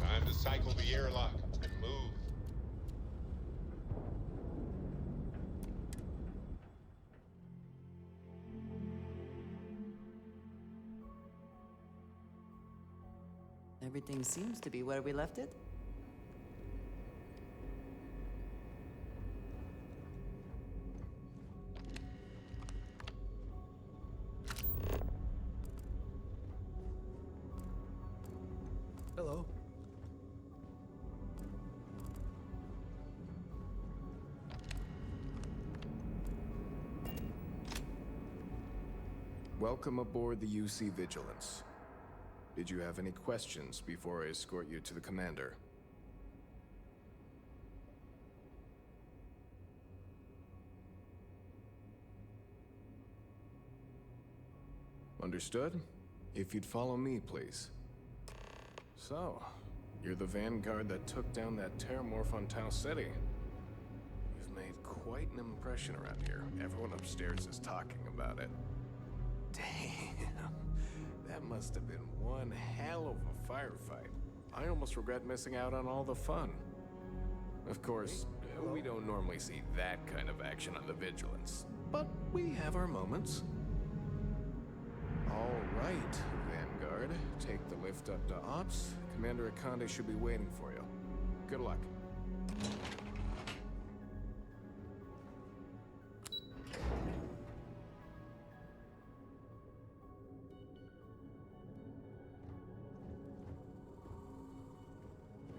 Time to cycle the airlock and move. Everything seems to be where we left it. Hello. Welcome aboard the UC Vigilance. Did you have any questions before I escort you to the commander? Understood? If you'd follow me, please. So, you're the vanguard that took down that terramorph on Tau City. You've made quite an impression around here. Everyone upstairs is talking about it. Damn, that must have been one hell of a firefight. I almost regret missing out on all the fun. Of course, we don't normally see that kind of action on the Vigilance, but we have our moments. All right, Vanguard, take the lift up to Ops. Commander Akande should be waiting for you. Good luck.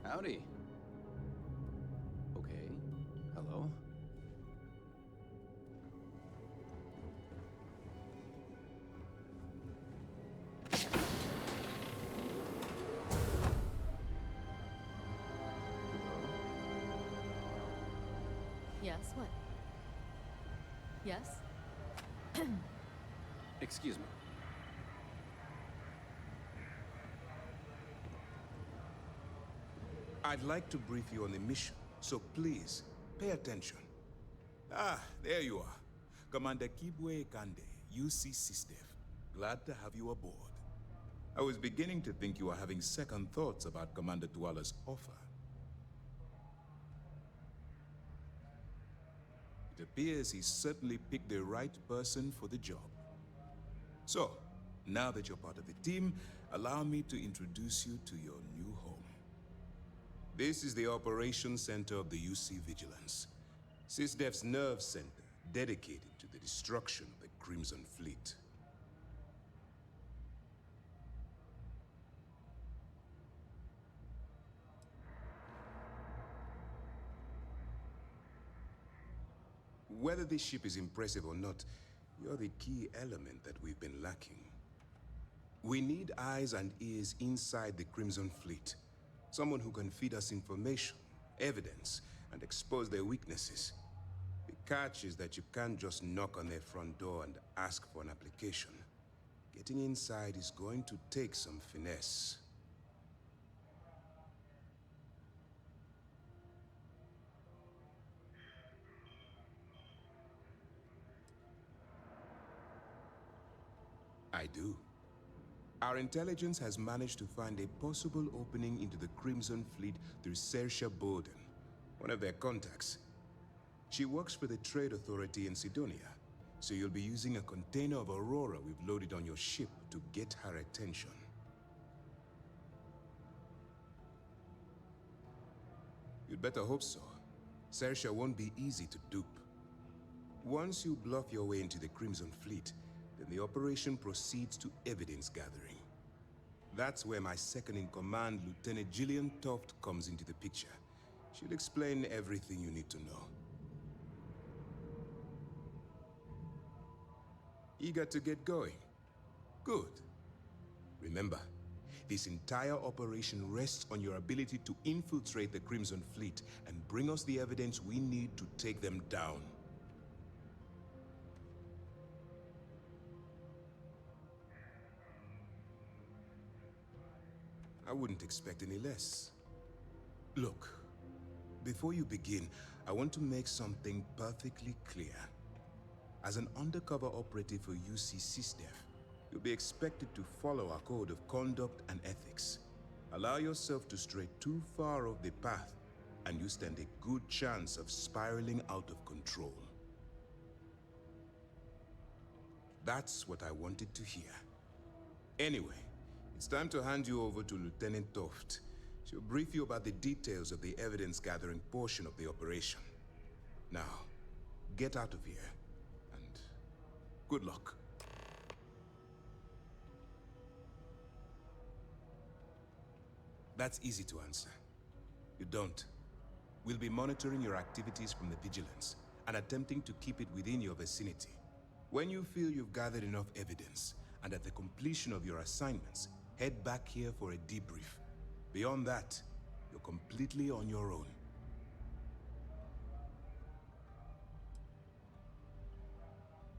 Howdy. Okay. Hello? Yes, what? Yes? Excuse me. I'd like to brief you on the mission, so please, pay attention. Ah, there you are. Commander Kibwe Kande, UC SysDev. Glad to have you aboard. I was beginning to think you were having second thoughts about Commander Tuala's offer. It appears he's certainly picked the right person for the job. So, now that you're part of the team, allow me to introduce you to your new home. This is the Operations Center of the UC Vigilance, SysDev's nerve center dedicated to the destruction of the Crimson Fleet. Whether this ship is impressive or not, you're the key element that we've been lacking. We need eyes and ears inside the Crimson Fleet. Someone who can feed us information, evidence, and expose their weaknesses. The catch is that you can't just knock on their front door and ask for an application. Getting inside is going to take some finesse. I do. Our intelligence has managed to find a possible opening into the Crimson Fleet through Saoirse Bowden, one of their contacts. She works for the Trade Authority in Sidonia, so you'll be using a container of Aurora we've loaded on your ship to get her attention. You'd better hope so. Saoirse won't be easy to dupe. Once you bluff your way into the Crimson Fleet, then the operation proceeds to evidence gathering. That's where my second-in-command, Lieutenant Gillian Toft, comes into the picture. She'll explain everything you need to know. Eager to get going? Good. Remember, this entire operation rests on your ability to infiltrate the Crimson Fleet and bring us the evidence we need to take them down. I wouldn't expect any less. Look, before you begin, I want to make something perfectly clear. As an undercover operative for UC SysDef, you'll be expected to follow our code of conduct and ethics. Allow yourself to stray too far off the path, and you stand a good chance of spiraling out of control. That's what I wanted to hear. Anyway, it's time to hand you over to Lieutenant Toft. She'll brief you about the details of the evidence-gathering portion of the operation. Now, get out of here, and good luck. That's easy to answer. You don't. We'll be monitoring your activities from the Vigilance and attempting to keep it within your vicinity. When you feel you've gathered enough evidence, and at the completion of your assignments, head back here for a debrief. Beyond that, you're completely on your own.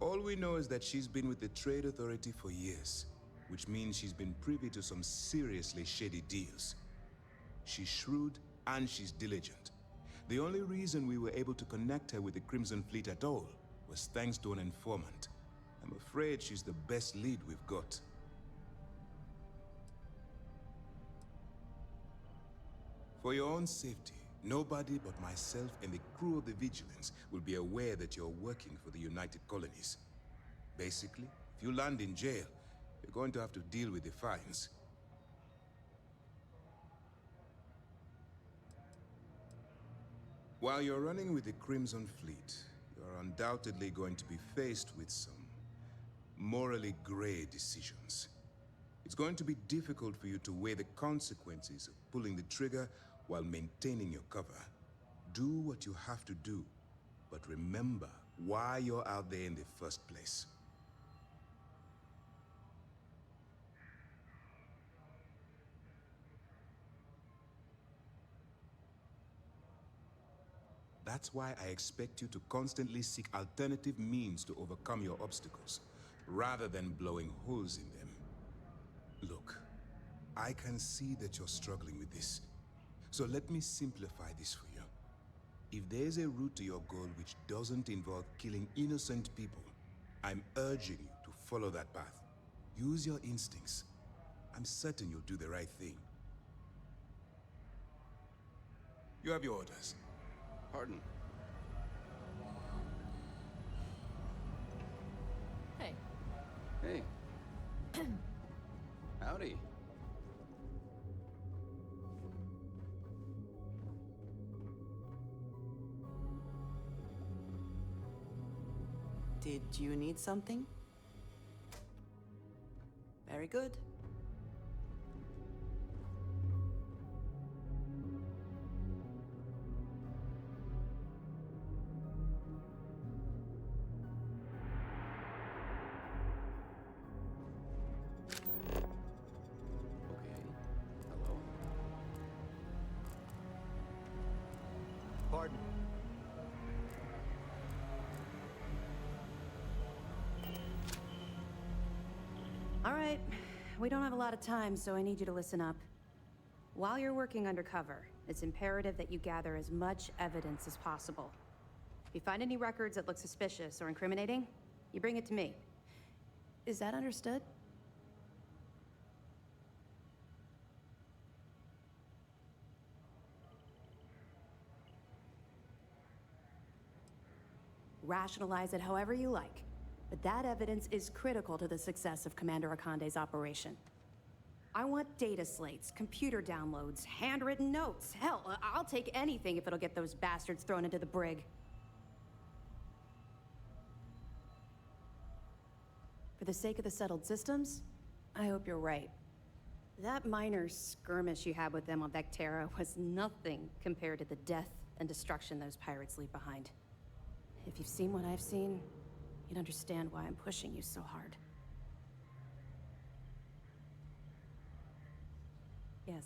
All we know is that she's been with the Trade Authority for years, which means she's been privy to some seriously shady deals. She's shrewd and she's diligent. The only reason we were able to connect her with the Crimson Fleet at all was thanks to an informant. I'm afraid she's the best lead we've got. For your own safety, nobody but myself and the crew of the Vigilance will be aware that you're working for the United Colonies. Basically, if you land in jail, you're going to have to deal with the fines. While you're running with the Crimson Fleet, you're undoubtedly going to be faced with some morally gray decisions. It's going to be difficult for you to weigh the consequences of pulling the trigger while maintaining your cover. Do what you have to do, but remember why you're out there in the first place. That's why I expect you to constantly seek alternative means to overcome your obstacles, rather than blowing holes in them. Look, I can see that you're struggling with this. So let me simplify this for you. If there's a route to your goal which doesn't involve killing innocent people, I'm urging you to follow that path. Use your instincts. I'm certain you'll do the right thing. You have your orders. Pardon. Hey. Hey. Howdy. Did you need something? Very good. Okay. Hello. Pardon. All right, we don't have a lot of time, so I need you to listen up. While you're working undercover, it's imperative that you gather as much evidence as possible. If you find any records that look suspicious or incriminating, you bring it to me. Is that understood? Rationalize it however you like. But that evidence is critical to the success of Commander Akande's operation. I want data slates, computer downloads, handwritten notes. Hell, I'll take anything if it'll get those bastards thrown into the brig. For the sake of the settled systems, I hope you're right. That minor skirmish you had with them on Vectera was nothing compared to the death and destruction those pirates leave behind. If you've seen what I've seen, you'd understand why I'm pushing you so hard. Yes,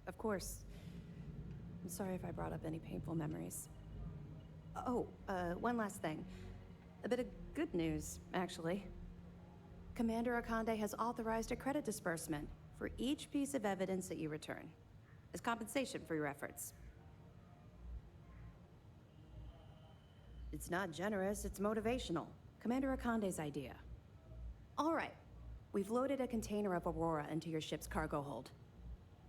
of course. I'm sorry if I brought up any painful memories. Oh, one last thing. A bit of good news, actually. Commander Akande has authorized a credit disbursement for each piece of evidence that you return, as compensation for your efforts. It's not generous, it's motivational. Commander Akande's idea. All right. We've loaded a container of Aurora into your ship's cargo hold.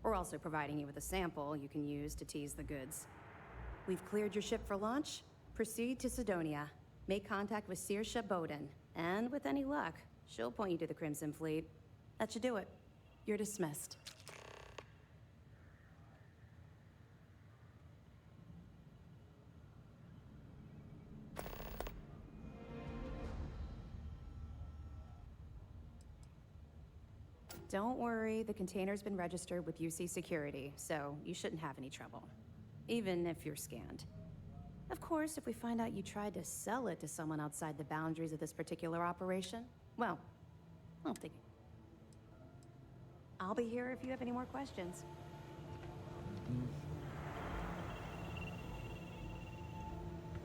We're also providing you with a sample you can use to tease the goods. We've cleared your ship for launch. Proceed to Sidonia. Make contact with Saoirse Bowden. And with any luck, she'll point you to the Crimson Fleet. That should do it. You're dismissed. Don't worry, the container's been registered with UC Security, so you shouldn't have any trouble. Even if you're scanned. Of course, if we find out you tried to sell it to someone outside the boundaries of this particular operation, well, I'll think. I'll be here if you have any more questions.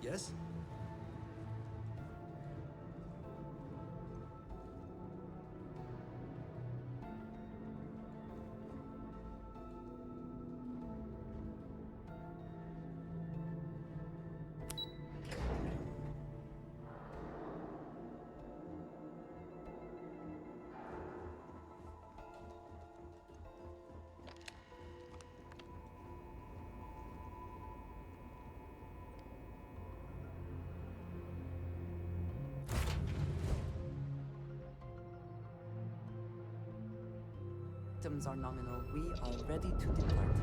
Yes? Items are nominal. We are ready to depart.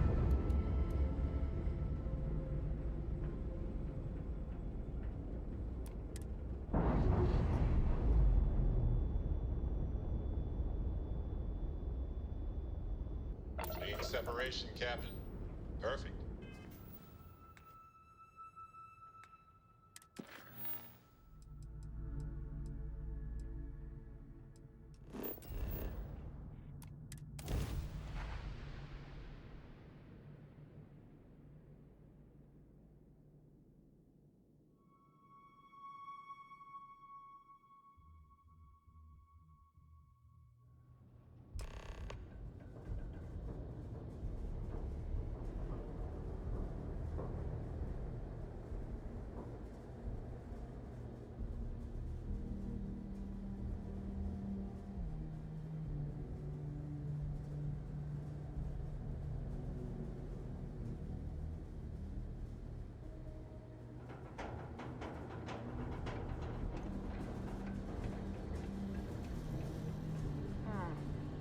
Clean separation, Captain. Perfect.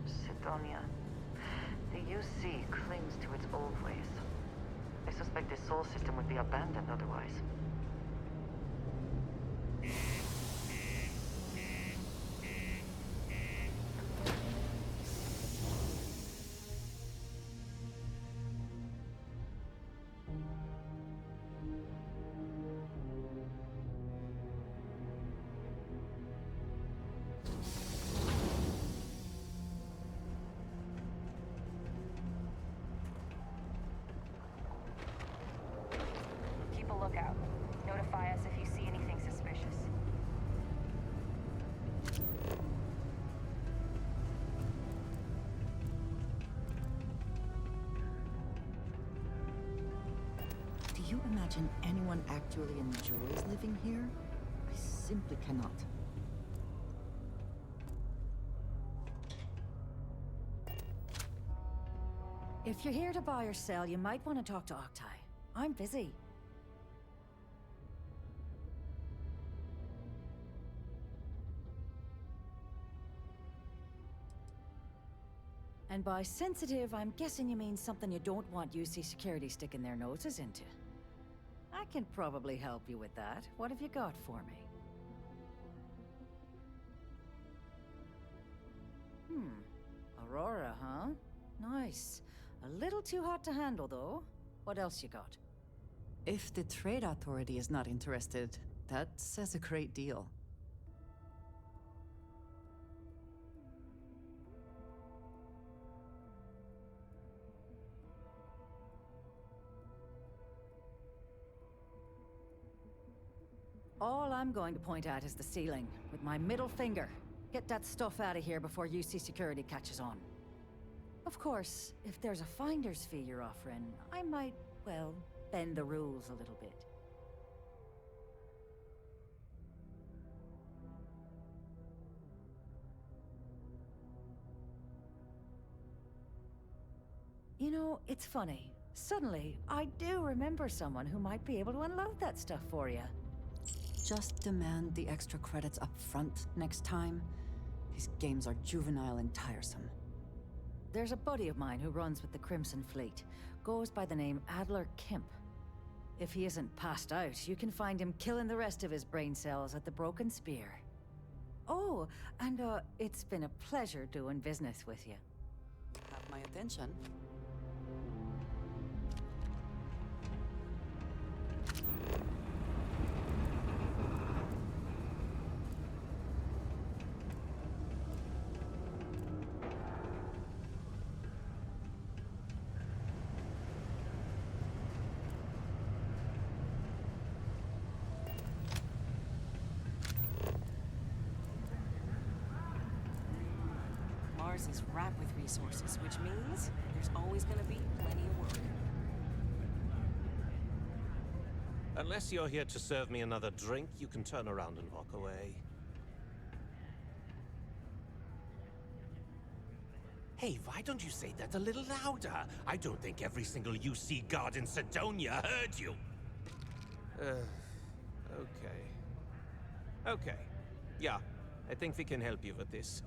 Sidonia. The UC clings to its old ways. I suspect this soul system would be abandoned otherwise. Keep a lookout. Notify us if you see anything suspicious. Do you imagine anyone actually enjoys living here? I simply cannot. If you're here to buy or sell, you might want to talk to Octai. I'm busy. And by sensitive, I'm guessing you mean something you don't want UC Security sticking their noses into. I can probably help you with that. What have you got for me? Aurora, huh? Nice. A little too hot to handle, though. What else you got? If the Trade Authority is not interested, that says a great deal. All I'm going to point at is the ceiling, with my middle finger. Get that stuff out of here before UC Security catches on. Of course, if there's a finder's fee you're offering, I might, well, bend the rules a little bit. You know, it's funny. Suddenly, I do remember someone who might be able to unload that stuff for you. Just demand the extra credits up front next time. These games are juvenile and tiresome. There's a buddy of mine who runs with the Crimson Fleet. Goes by the name Adler Kemp. If he isn't passed out, you can find him killing the rest of his brain cells at the Broken Spear. Oh, and it's been a pleasure doing business with you. Have my attention. Mars is ripe with resources, which means there's always gonna be plenty of work. Unless you're here to serve me another drink, you can turn around and walk away. Hey, why don't you say that a little louder? I don't think every single UC guard in Sidonia heard you. Okay. Okay. Yeah, I think we can help you with this.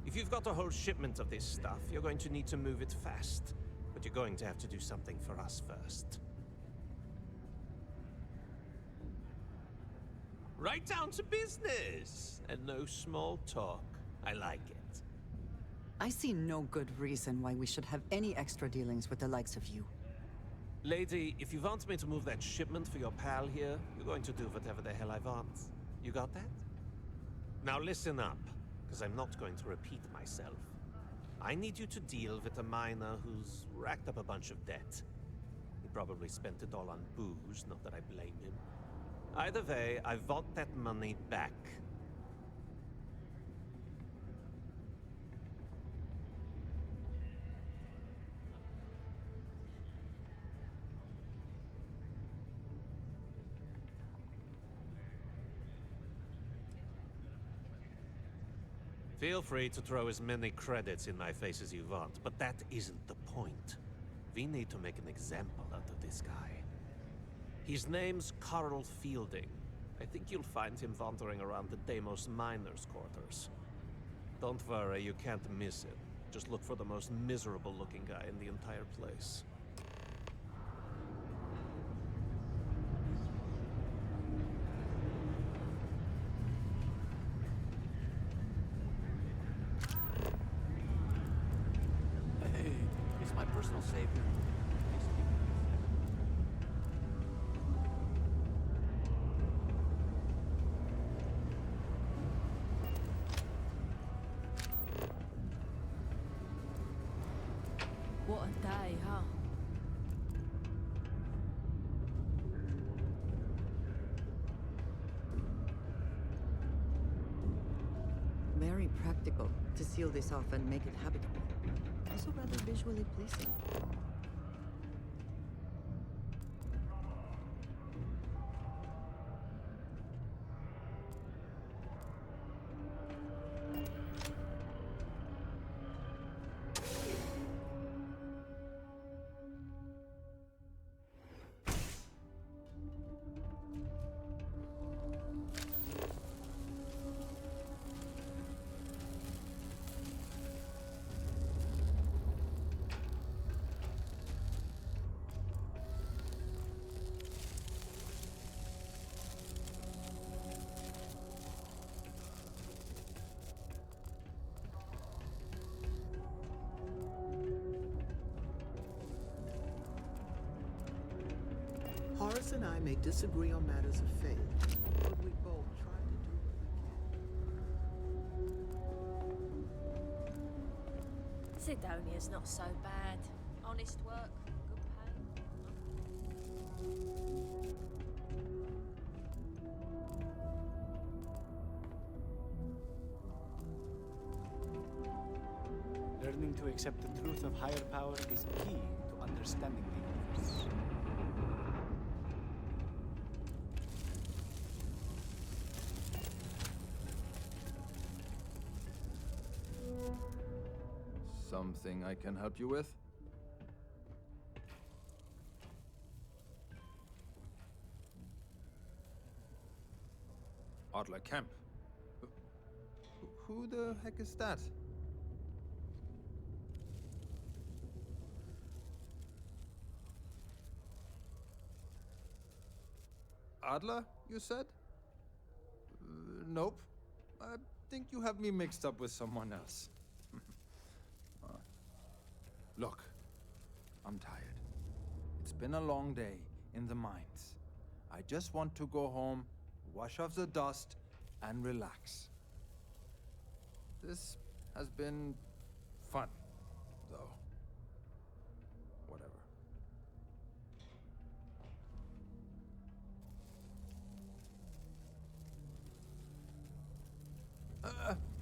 If you've got a whole shipment of this stuff, you're going to need to move it fast. But you're going to have to do something for us first. Right down to business! And no small talk. I like it. I see no good reason why we should have any extra dealings with the likes of you. Lady, if you want me to move that shipment for your pal here, you're going to do whatever the hell I want. You got that? Now listen up, because I'm not going to repeat myself. I need you to deal with a miner who's racked up a bunch of debt. He probably spent it all on booze, not that I blame him. Either way, I want that money back. Feel free to throw as many credits in my face as you want, but that isn't the point. We need to make an example out of this guy. His name's Carl Fielding. I think you'll find him wandering around the Deimos miners' quarters. Don't worry, you can't miss it. Just look for the most miserable-looking guy in the entire place. Hey, he's my personal savior. What a day, huh? Very practical to seal this off and make it habitable. Also rather visually pleasing. Horace and I may disagree on matters of faith, but we both try to do what we can. Sidonia's not so bad. Honest work, good pay. Learning to accept the truth of higher power is key to understanding the universe. Something I can help you with? Adler Kemp. Who the heck is that? Adler, you said? Nope. I think you have me mixed up with someone else. Look, I'm tired. It's been a long day in the mines. I just want to go home, wash off the dust, and relax. This has been fun, though. Whatever.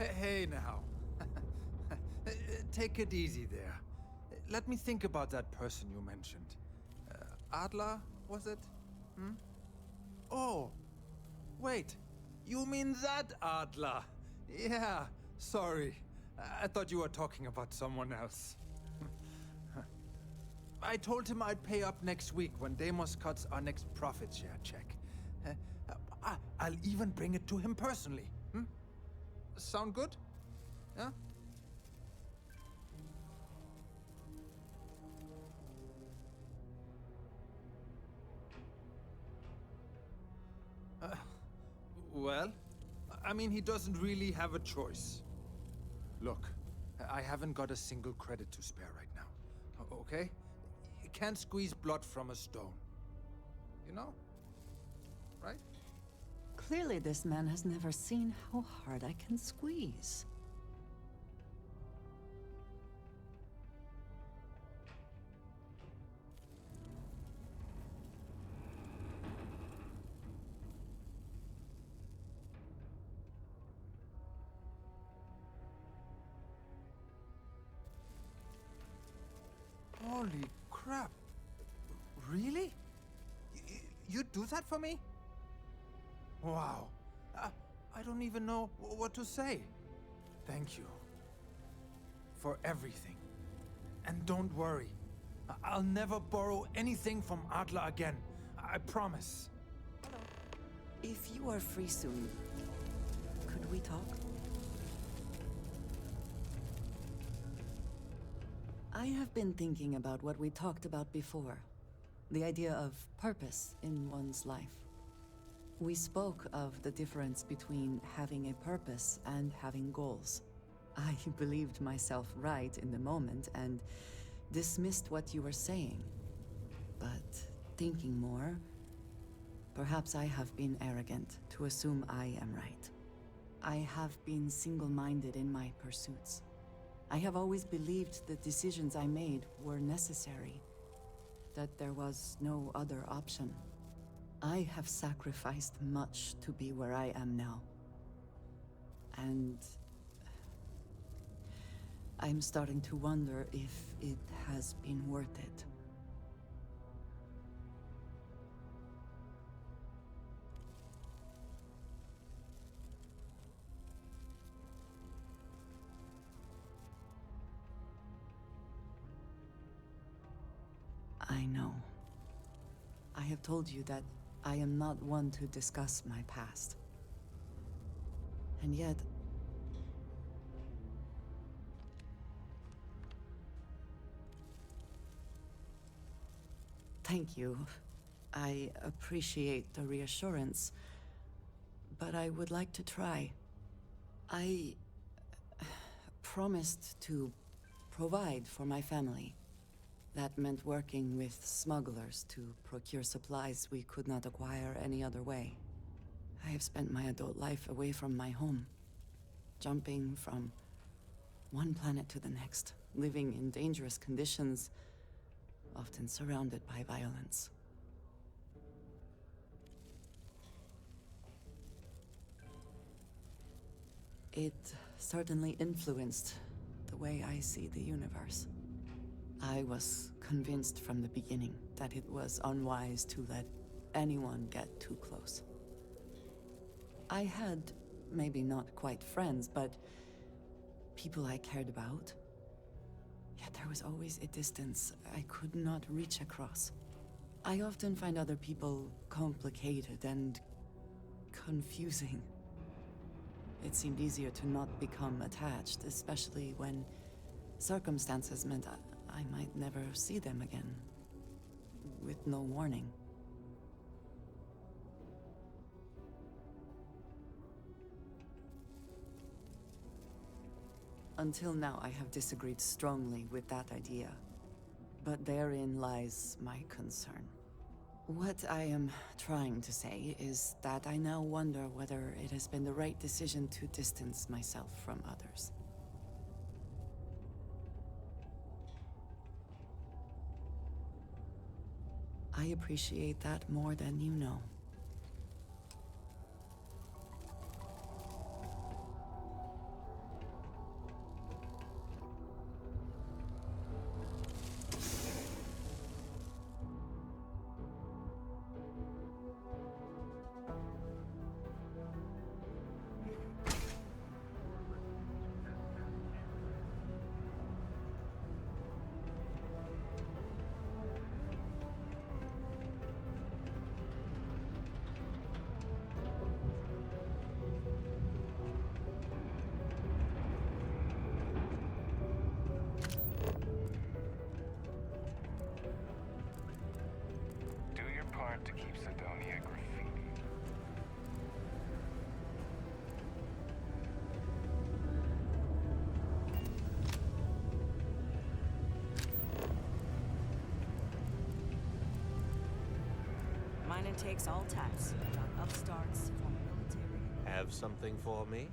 Hey now. Take it easy there. Let me think about that person you mentioned. Adler, was it? Hmm? Oh, wait. You mean that Adler? Yeah, sorry. I thought you were talking about someone else. I told him I'd pay up next week when Deimos cuts our next profit share check. I'll even bring it to him personally. Hmm? Sound good? Yeah? Well, I mean, he doesn't really have a choice. Look, I haven't got a single credit to spare right now, okay? You can't squeeze blood from a stone. You know? Right? Clearly, this man has never seen how hard I can squeeze. Holy crap. Really? You'd do that for me? Wow. I don't even know what to say. Thank you. For everything. And don't worry. I'll never borrow anything from Adler again. I promise. If you are free soon, could we talk? I have been thinking about what we talked about before. The idea of purpose in one's life. We spoke of the difference between having a purpose and having goals. I believed myself right in the moment and dismissed what you were saying. But thinking more, perhaps I have been arrogant to assume I am right. I have been single-minded in my pursuits. I have always believed the decisions I made were necessary, that there was no other option. I have sacrificed much to be where I am now. And I'm starting to wonder if it has been worth it. I know. I have told you that I am not one to discuss my past. And yet... Thank you. I appreciate the reassurance, but I would like to try. I promised to provide for my family. That meant working with smugglers to procure supplies we could not acquire any other way. I have spent my adult life away from my home, jumping from one planet to the next, living in dangerous conditions, often surrounded by violence. It certainly influenced the way I see the universe. I was convinced from the beginning that it was unwise to let anyone get too close. I had, maybe not quite friends, but people I cared about. Yet there was always a distance I could not reach across. I often find other people complicated and confusing. It seemed easier to not become attached, especially when circumstances meant I might never see them again. With no warning. Until now, I have disagreed strongly with that idea. But therein lies my concern. What I am trying to say is that I now wonder whether it has been the right decision to distance myself from others. I appreciate that more than you know. Do your part to keep Sidonia graffiti. Mining takes all types. Got upstarts, former military. Have something for me?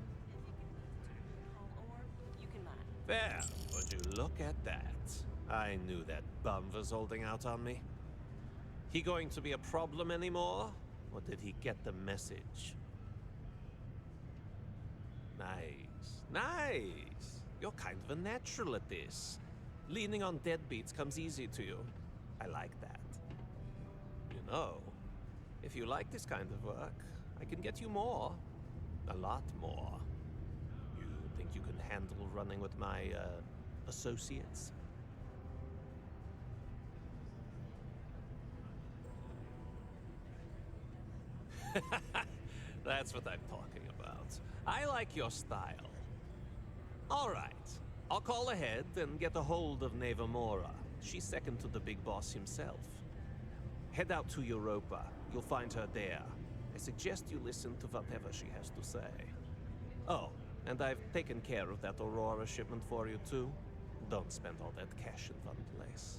You can mine. Fair. Would you look at that? I knew that bum was holding out on me. He going to be a problem anymore? Or did he get the message? Nice. Nice. You're kind of a natural at this. Leaning on deadbeats comes easy to you. I like that. You know, if you like this kind of work, I can get you more. A lot more. You think you can handle running with my, associates? That's what I'm talking about. I like your style. All right. I'll call ahead and get a hold of Nevamora. She's second to the big boss himself. Head out to Europa. You'll find her there. I suggest you listen to whatever she has to say. Oh, and I've taken care of that Aurora shipment for you too. Don't spend all that cash in one place.